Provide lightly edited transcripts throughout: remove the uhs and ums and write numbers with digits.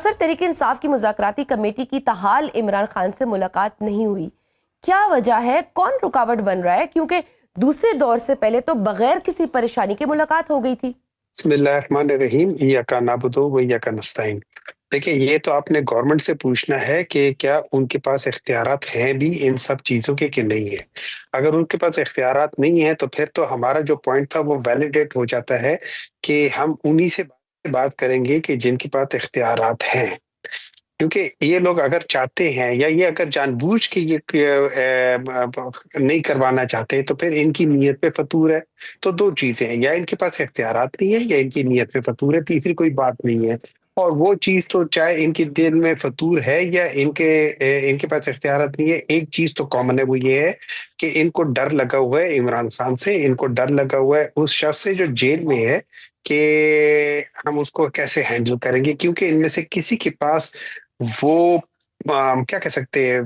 नासिर, तहरीक इंसाफ की मुज़ाकराती कमेटी की ताहाल इमरान खान से मुलाकात नहीं हुई, क्या वजह है? कौन रुकावट बन रहा है? क्योंकि दूसरे दौर से पहले तो बगैर किसी परेशानी के मुलाकात हो गई थी। बिस्मिल्लाहिर्रहमानिर्रहीम, इय्याका नअबुदु व इय्याका नस्तईन। देखिए, ये तो आपने गवर्नमेंट से पूछना है कि क्या उनके पास इख्तियारात हैं भी इन सब चीज़ों के कि नहीं है। अगर उनके पास इख्तियारात नहीं है तो फिर तो हमारा जो पॉइंट था वो वैलिडेट हो जाता है कि हम उन्हीं से बात करेंगे कि जिनके पास इख्तियारात हैं। क्योंकि ये लोग अगर चाहते हैं या ये अगर जानबूझ के ये नहीं करवाना चाहते तो फिर इनकी नीयत पे फतूर है। तो दो चीजें हैं, या इनके पास इख्तियारात नहीं है या इनकी नीयत पे फतूर है, तीसरी कोई बात नहीं है। और वो चीज तो चाहे इनके दिल में फतूर है या इनके पास इख्तियारात नहीं है, एक चीज तो कॉमन है, वो ये है कि इनको डर लगा हुआ है इमरान खान से, इनको डर लगा हुआ है उस शख्स से जो जेल में है कि हम उसको कैसे हैंडल करेंगे। क्योंकि इनमें से किसी के पास वो क्या कह सकते हैं,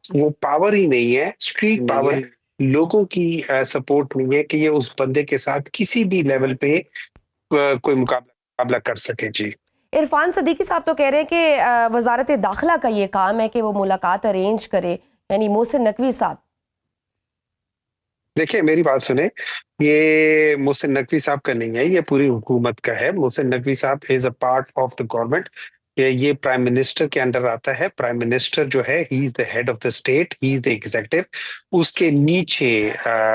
वो पावर ही नहीं है, स्ट्रीट पावर, लोगों की सपोर्ट नहीं है कि ये उस बंदे के साथ किसी भी लेवल पे कोई मुकाबला कर सके। जी, इरफान सदीकी साहब तो कह रहे हैं कि वजारत दाखिला का ये काम है कि वो मुलाकात अरेंज करे, यानी मोहसिन नकवी साहब। देखिए मेरी बात सुने, ये मोहसिन नकवी साहब का नहीं है, ये पूरी हुकूमत का है। मोहसिन नकवी साहब is a part of the government. ये प्राइम मिनिस्टर के अंडर आता है। प्राइम मिनिस्टर जो है, he is the head of the state, he is the executive. उसके नीचे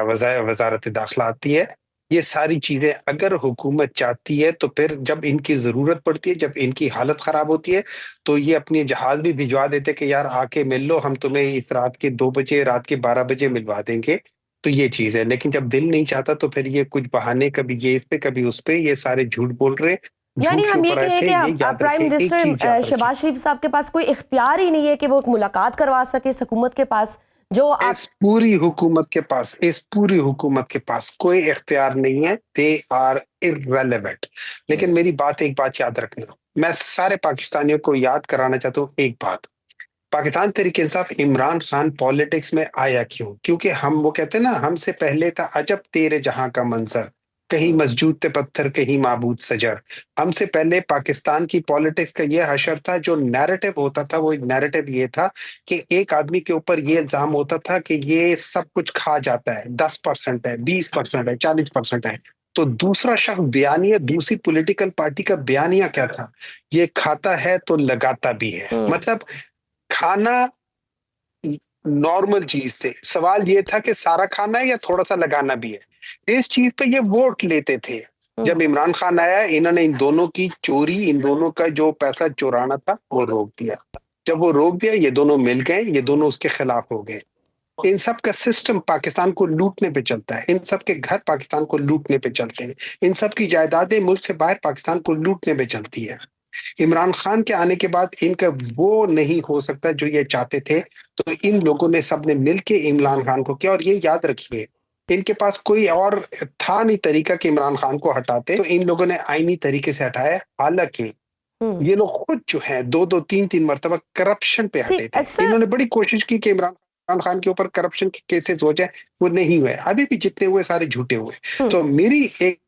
वजारत दाखिला आती है। ये सारी चीजें अगर हुकूमत चाहती है तो फिर जब इनकी जरूरत पड़ती है, जब इनकी हालत खराब होती है, तो ये अपनी जहाज भी भिजवा देते कि यार आके मिल लो, हम तुम्हें इस रात के 2 बजे, रात के 12 बजे मिलवा देंगे। तो ये चीज है। लेकिन जब दिल नहीं चाहता तो फिर ये कुछ बहाने, कभी ये इस पे कभी उस पे, ये सारे झूठ बोल रहे, यानी झूठ के हम ये ऊपर आए कहें थे। कि ये याद प्राइम रखें, एक चीज मिनिस्टर याद रखें, शहबाज शरीफ साहब के पास कोई इख्तियार ही नहीं है कि वो एक मुलाकात करवा सके इस हुकूमत के पास, जो आप। इस पूरी हुकूमत के पास कोई इख्तियार नहीं है। They are irrelevant. लेकिन मेरी बात, एक बात याद रखना, मैं सारे पाकिस्तानियों को याद कराना चाहता हूँ एक बात। पाकिस्तान तरीके इंसाफ, इमरान खान पॉलिटिक्स में आया क्यों? क्योंकि हम, वो कहते हैं ना, हमसे पहले था अजब तेरे जहां का मंजर, कहीं मस्जूद ते पत्थर कहीं माबूद सजर। हमसे पहले पाकिस्तान की पॉलिटिक्स का ये हशर था। जो नैरेटिव होता था, वो नैरेटिव ये था कि एक आदमी के ऊपर ये इल्जाम होता था कि ये सब कुछ खा जाता है, 10% है, 20% है, 40% है। तो दूसरा शख्स बयानिया, दूसरी पॉलिटिकल पार्टी का बयानिया क्या था? ये खाता है तो लगाता भी है। मतलब खाना नॉर्मल चीज थे, सवाल ये था कि सारा खाना है या थोड़ा सा लगाना भी है। इस चीज पे ये वोट लेते थे। जब इमरान खान आया, इन्होंने इन दोनों की चोरी, इन दोनों का जो पैसा चुराना था वो रोक दिया। जब वो रोक दिया, ये दोनों मिल गए, ये दोनों उसके खिलाफ हो गए। इन सब का सिस्टम पाकिस्तान को लूटने पे चलता है। इन सब के घर पाकिस्तान को लूटने पे चलते हैं। इन सब की जायदादें मुल्क से बाहर पाकिस्तान को लूटने पे चलती है। इमरान खान के आने के बाद इनका वो नहीं हो सकता जो ये चाहते थे। तो इन लोगों ने, सबने मिलके इमरान खान को किया। और ये याद रखिए, इनके पास कोई और था नहीं तरीका कि इमरान खान को हटाते, तो इन लोगों ने आईनी तरीके से हटाया। हालांकि ये लोग खुद जो है 2-2 3-3 मरतबा करप्शन पे हटे ठीक थे। सर। इन्होंने बड़ी कोशिश की कि इमरान खान के ऊपर करप्शन के केसेस हो जाए, वो नहीं हुए। अभी भी जितने हुए सारे झूठे हुए। तो मेरी एक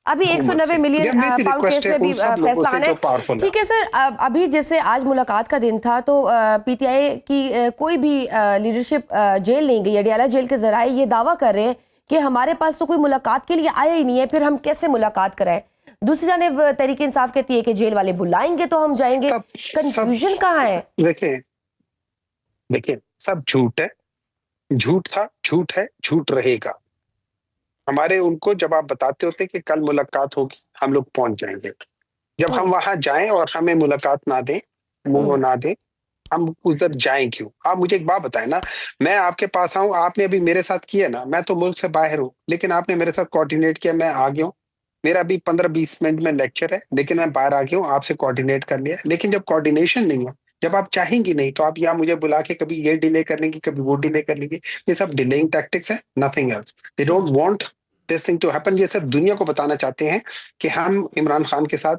अभी हुकूमत 190 से मिलियन या मेरी पाउंड रिक्वेस्ट केस है में उन भी सब लोगों फैसला से आना जो है। पावरफुल है। ठीक है सर, अभी जैसे आज मुलाकात का दिन था तो पीटीआई की कोई भी लीडरशिप जेल नहीं गई। अडियाला जेल के जराए ये दावा कर रहे हैं कि हमारे पास तो कोई मुलाकात के लिए आया ही नहीं है, फिर हम कैसे मुलाकात कराएं। दूसरी जानिब तहरीक इंसाफ कहती है कि जेल वाले बुलाएंगे तो हम जाएंगे। कंफ्यूजन कहाँ है? देखिए, देखिए, सब झूठ है, झूठ था, झूठ है, झूठ रहेगा। हमारे उनको जब आप बताते होते कि कल मुलाकात होगी, हम लोग पहुंच जाएंगे। जब हम वहां जाएं और हमें मुलाकात ना दें, मुंह ना दें, हम उधर जाएं क्यों? आप मुझे एक बात बताएं ना, मैं आपके पास आऊं, आपने अभी मेरे साथ किया ना, मैं तो मुल्क से बाहर हूं, लेकिन आपने मेरे साथ कोऑर्डिनेट किया, मैं आ गया हूं। मेरा अभी 15-20 मिनट में लेक्चर है, लेकिन मैं बाहर आ गया हूँ, आपसे कोऑर्डिनेट कर लिया। लेकिन जब कोऑर्डिनेशन नहीं है, जब आप चाहेंगी नहीं, तो आप यहाँ मुझे बुला के कभी ये डिले कर लेंगी, कभी वो डिले कर लेंगी। ये सब डिलेइंग टैक्टिक्स है, nothing else. They don't want this thing to happen. ये सिर्फ दुनिया को बताना चाहते हैं कि हम इमरान खान के साथ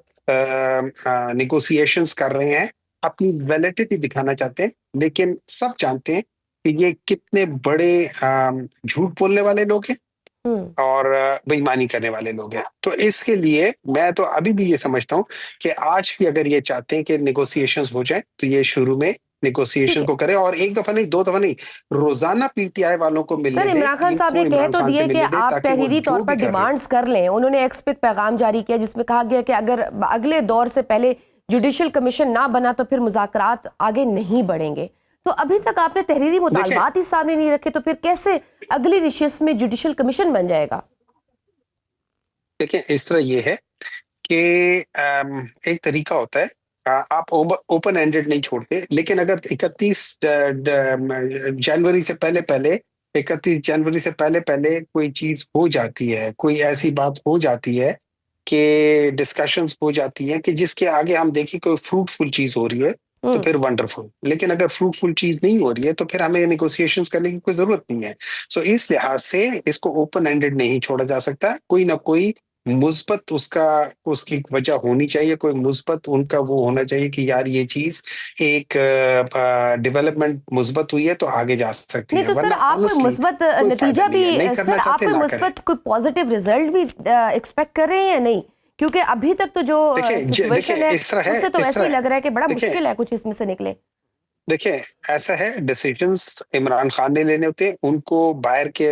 निगोशिएशंस कर रहे हैं, अपनी वैलिडिटी दिखाना चाहते हैं। लेकिन सब जानते हैं कि ये कितने बड़े झूठ बोलने वाले लोग हैं। और बेईमानी करने वाले लोग हैं। तो इसके लिए मैं तो अभी भी ये समझता हूँ कि आज भी अगर ये चाहते हैं कि नेगोशिएशंस हो जाए तो ये शुरू में ठीक नेगोशिएशन है को करें, और एक दफा नहीं, दो दफा नहीं, रोजाना पीटीआई वालों को मिलने सर, दे, इमरान खान टीम साहब को ने कह इमरान तो खान से दिए कि मिलने दे, आप ताकि वो तहरीरी तौर जो पर भी कर रहे हैं। डिमांड्स कर लें। उन्होंने एक्सपेक्ट पैगाम जारी किया जिसमें कहा गया कि अगर अगले दौर से पहले जुडिशल कमीशन ना बना तो फिर मुज़ाकरात आगे नहीं बढ़ेंगे। तो अभी तक आपने तहरीरी देखिए मुतालबात ही सामने नहीं रखे, तो फिर कैसे अगली रिशिस में जुडिशल कमीशन बन जाएगा? देखिए इस तरह ये है कि एक तरीका होता है, आप ओपन एंडेड नहीं छोड़ते, लेकिन अगर 31 जनवरी से पहले पहले 31 जनवरी से पहले पहले कोई चीज हो जाती है, कोई ऐसी बात हो जाती है कि डिस्कशंस हो जाती हैं कि जिसके आगे हम देखें कोई फ्रूटफुल चीज हो रही है, तो फिर वंडरफुल। लेकिन अगर फ्रूटफुल चीज नहीं हो रही है तो फिर हमें नेगोशिएशंस करने की कोई जरूरत नहीं है। सो इस लिहाज से इसको ओपन एंडेड नहीं छोड़ा जा सकता, कोई ना कोई मुस्बत उसकी वजह होनी चाहिए, कोई मुस्बत उनका वो होना चाहिए कि यार ये चीज एक डेवलपमेंट मुस्बत हुई है तो आगे जा सकती नहीं है, तो सर, वरना आप कोई ऑनेस्टली मुस्बत कोई फायदा नतीजा नहीं है। नहीं भी, करना सर आप चाहते कोई ना करें। मुस्बत कोई पॉजिटिव रिजल्ट भी एक्सपेक्ट कर रहे हैं या नहीं? क्योंकि अभी तक तो जो देखिए सिचुएशन है इस तरह है, उससे तो इस ऐसे ही तरह है। लग रहा है कि बड़ा देखिए मुश्किल है कुछ इसमें से निकले। देखिए ऐसा है, डिसीजंस इमरान खान ने लेने होते हैं, उनको बाहर के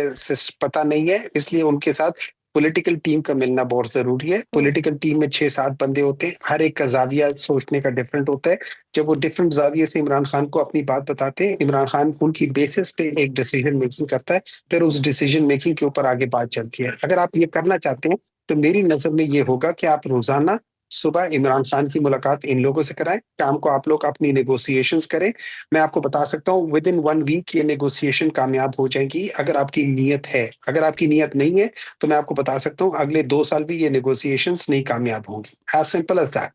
पता नहीं है, इसलिए उनके साथ पॉलिटिकल टीम का मिलना बहुत जरूरी है। पॉलिटिकल टीम में 6-7 बंदे होते हैं, हर एक का जाविया सोचने का डिफरेंट होता है। जब वो डिफरेंट जाविये से इमरान खान को अपनी बात बताते हैं, इमरान खान उनकी बेसिस पे एक डिसीजन मेकिंग करता है, फिर उस डिसीजन मेकिंग के ऊपर आगे बात चलती है। अगर आप ये करना चाहते हैं तो मेरी नजर में ये होगा कि आप रोजाना सुबह इमरान खान की मुलाकात इन लोगों से कराएं, शाम को आप लोग अपनी नेगोशिएशंस करें। मैं आपको बता सकता हूँ विद इन 1 वीक ये नेगोशिएशन कामयाब हो जाएंगी, अगर आपकी नीयत है। अगर आपकी नीयत नहीं है तो मैं आपको बता सकता हूँ अगले 2 साल भी ये नेगोशिएशंस नहीं कामयाब होंगी। As simple as that.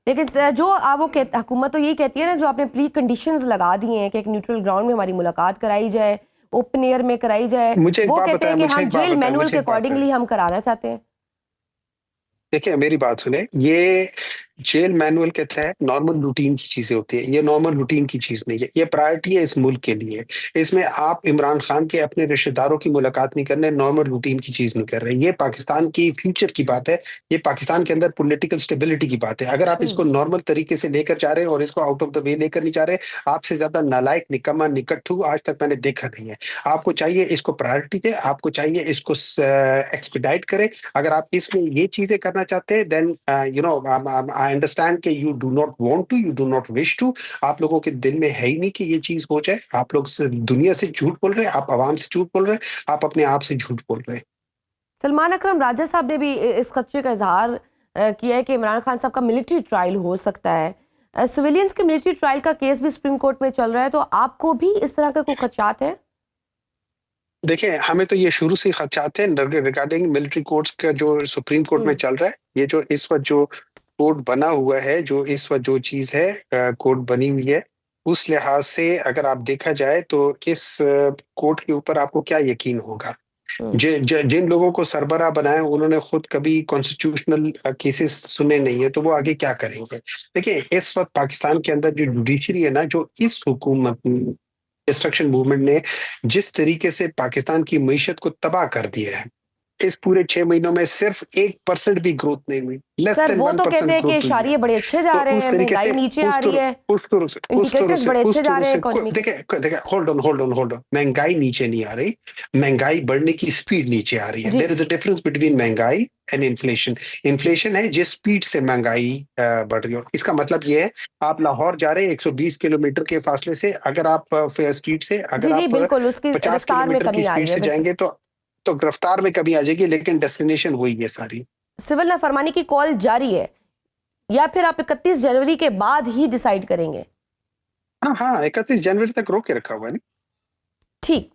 लेकिन जो वो हुकूमत तो यही कहती है ना, जो आपने प्री कंडीशंस लगा दिए हैं कि एक न्यूट्रल ग्राउंड में हमारी मुलाकात कराई जाए, ओपन एयर में कराई जाए, मुझे एक वो बात कहते बताएं, हैं कि मुझे हम एक बात जेल बताएं, मैनुअल मुझे के एक बात बताएं। अकॉर्डिंगली हम कराना चाहते हैं। देखिए मेरी बात सुने, ये जेल मैनुअल के तहत नॉर्मल रूटीन की चीजें होती है, ये नॉर्मल रूटीन की चीज नहीं है, ये प्रायोरिटी है इस मुल्क के लिए। इसमें आप इमरान खान के अपने रिश्तेदारों की मुलाकात नहीं कर रहे, नॉर्मल रूटीन की चीज नहीं कर रहे। ये पाकिस्तान की फ्यूचर की बात है, ये पाकिस्तान के अंदर पॉलिटिकल स्टेबिलिटी की बात है। अगर आप इसको नॉर्मल तरीके से लेकर जा रहे हैं और इसको आउट ऑफ द वे लेकर नहीं जा रहे, आपसे ज्यादा नालायक, निकम्मा, निकट्ठू आज तक मैंने देखा नहीं है। आपको चाहिए इसको प्रायोरिटी दे, आपको चाहिए इसको एक्सपीडाइट करे। अगर आप इसमें ये चीजें करना चाहते हैं देन आई अंडरस्टैंड कि you do not want to, you do not wish to. आप लोगों के दिल में है ही नहीं कि ये चीज हो जाए। आप लोग दुनिया से झूठ बोल रहे हैं, आप आवाम से झूठ बोल रहे हैं, आप अपने आप से झूठ बोल रहे हैं। सलमान अकरम राजा साहब ने भी इस खदशे का इजहार किया है कि इमरान खान साहब का मिलिट्री ट्रायल हो सकता है। सिविलियंस के मिलिट्री ट्रायल का केस भी सुप्रीम कोर्ट में चल रहा है, तो आपको भी इस तरह के कोई खदशात हैं? देखिए हमें तो ये शुरू से ही खदशात हैं रिगार्डिंग मिलिट्री कोर्ट्स का जो सुप्रीम कोर्ट में चल रहा है। ये जो इस वक्त जो कोर्ट बना हुआ है, जो इस वक्त जो चीज है कोर्ट बनी हुई है, उस लिहाज से अगर आप देखा जाए तो इस कोर्ट के ऊपर आपको क्या यकीन होगा। जिन लोगों को सरबराह बनाया उन्होंने खुद कभी कॉन्स्टिट्यूशनल केसेस सुने नहीं है, तो वो आगे क्या करेंगे। देखिए इस वक्त पाकिस्तान के अंदर जो जुडिशरी है ना, जो इस हुकूमत डिस्ट्रक्शन मूवमेंट ने जिस तरीके से पाकिस्तान की मईशत को तबाह कर दिया है, इस पूरे 6 महीनों में सिर्फ 1% भी ग्रोथ नहीं हुई, लेस सर देन वो तो 1% कहते हैं कि ग्रोथ हुई है। इशारिये बड़े अच्छे जा तो रहे उस हैं, तरीके महंगाई से नीचे आ रही है, उस तरह से इंडिकेटर्स बड़े अच्छे जा रहे हैं इकोनॉमी के। देखिए होल्ड ऑन, महंगाई नीचे नहीं आ रही, महंगाई बढ़ने की स्पीड नीचे आ रही है। जी। There is a difference between महंगाई एंड इन्फ्लेशन। इन्फ्लेशन है जिस स्पीड से महंगाई बढ़ रही हो। इसका मतलब ये है, आप लाहौर जा रहे हैं 120 किलोमीटर के फासले से, अगर आप स्पीड से अगर जी जी आप बिल्कुल, उसकी 50 रफ्तार में किलोमीटर की कमी आ स्पीड रही है, से बिल्कुल। जाएंगे तो रफ्तार में कमी आ जाएगी, लेकिन डेस्टिनेशन वही है सारी। सिविल नाफरमानी की कॉल जारी है, या फिर आप 31 जनवरी के बाद ही डिसाइड करेंगे? हाँ हाँ, 31 जनवरी तक रोक के रखा हुआ है। ठीक।